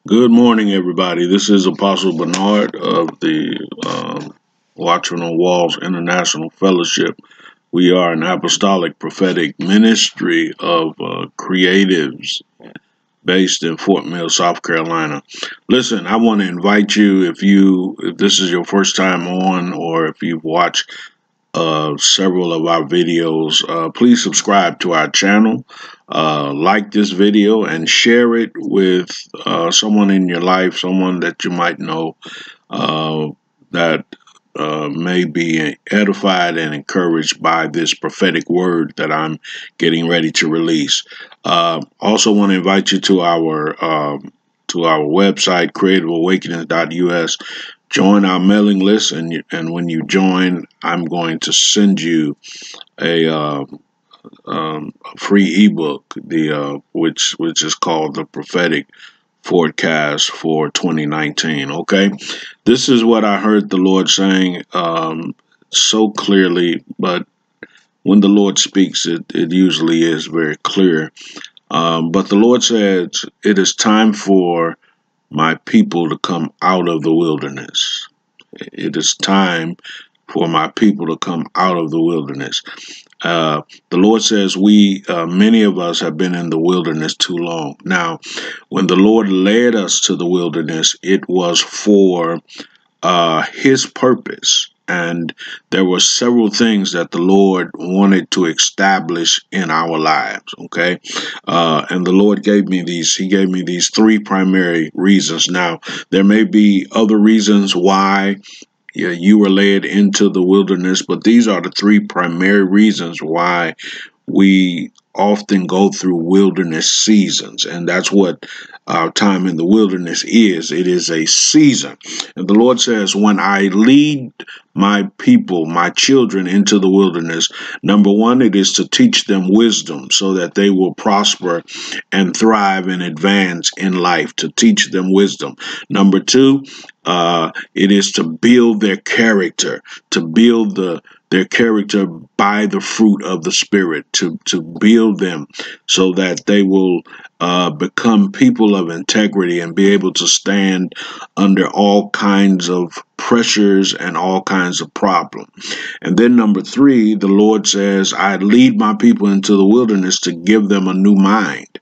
Good morning, everybody. This is Apostle Bernard of the Watchman on Walls International Fellowship. We are an apostolic prophetic ministry of creatives based in Fort Mill, South Carolina. Listen, I want to invite you, if this is your first time on, or if you've watched several of our videos, please subscribe to our channel, like this video, and share it with someone in your life, someone that you might know that may be edified and encouraged by this prophetic word that I'm getting ready to release. Also want to invite you to our website, creativeawakenings.us. Join our mailing list, and when you join, I'm going to send you a free ebook, which is called the Prophetic Forecast for 2019. Okay, this is what I heard the Lord saying so clearly, but when the Lord speaks, it usually is very clear. But the Lord said, "It is time for my people to come out of the wilderness. It is time for my people to come out of the wilderness." The Lord says many of us have been in the wilderness too long. Now, when the Lord led us to the wilderness, it was for His purpose. And there were several things that the Lord wanted to establish in our lives, okay? And the Lord gave me these three primary reasons. Now, there may be other reasons why you were led into the wilderness, but these are the three primary reasons why we often go through wilderness seasons, and that's what our time in the wilderness is. It is a season. And the Lord says, when I lead my people, my children, into the wilderness, number one, it is to teach them wisdom so that they will prosper and thrive and advance in life, to teach them wisdom. Number two, it is to build their character, to build their character by the fruit of the Spirit, to build them so that they will become people of integrity and be able to stand under all kinds of pressures and all kinds of problems. And then number three, the Lord says, I lead my people into the wilderness to give them a new mind.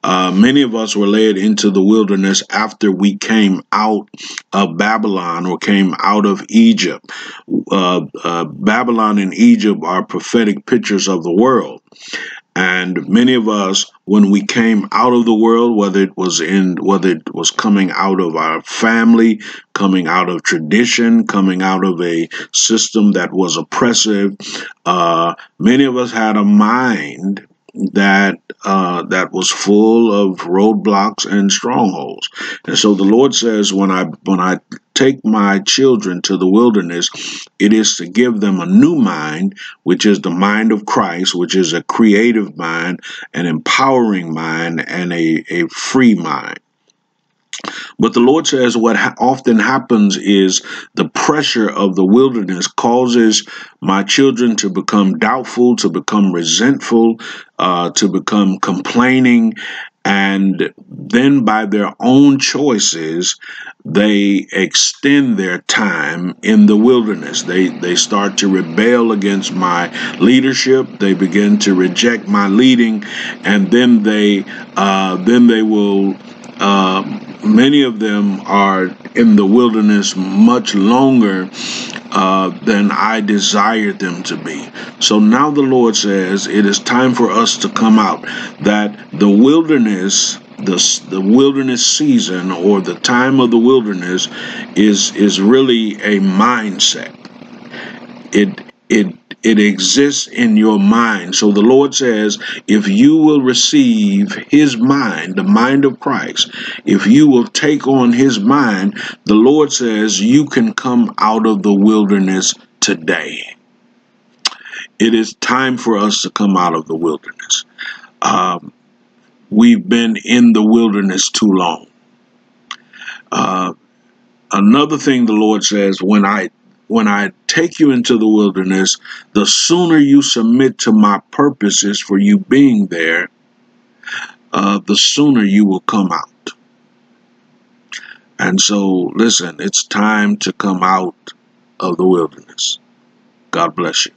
Many of us were led into the wilderness after we came out of Babylon or came out of Egypt. Babylon and Egypt are prophetic pictures of the world. And many of us, when we came out of the world, whether it was coming out of our family, coming out of tradition, coming out of a system that was oppressive, many of us had a mind that was full of roadblocks and strongholds. And so the Lord says, when I take my children to the wilderness, it is to give them a new mind, which is the mind of Christ, which is a creative mind, an empowering mind, and a free mind. But the Lord says what often happens is the pressure of the wilderness causes my children to become doubtful, to become resentful, to become complaining, and then by their own choices, they extend their time in the wilderness. They start to rebel against my leadership. They begin to reject my leading, and then they will. Many of them are in the wilderness much longer than I desired them to be. So now the Lord says it is time for us to come out, that the wilderness, the wilderness season, or the time of the wilderness is really a mindset. It exists in your mind. So the Lord says, if you will receive His mind, the mind of Christ, if you will take on His mind, the Lord says you can come out of the wilderness today. It is time for us to come out of the wilderness. We've been in the wilderness too long. Another thing the Lord says, when I take you into the wilderness, the sooner you submit to my purposes for you being there, the sooner you will come out. And so, listen, it's time to come out of the wilderness. God bless you.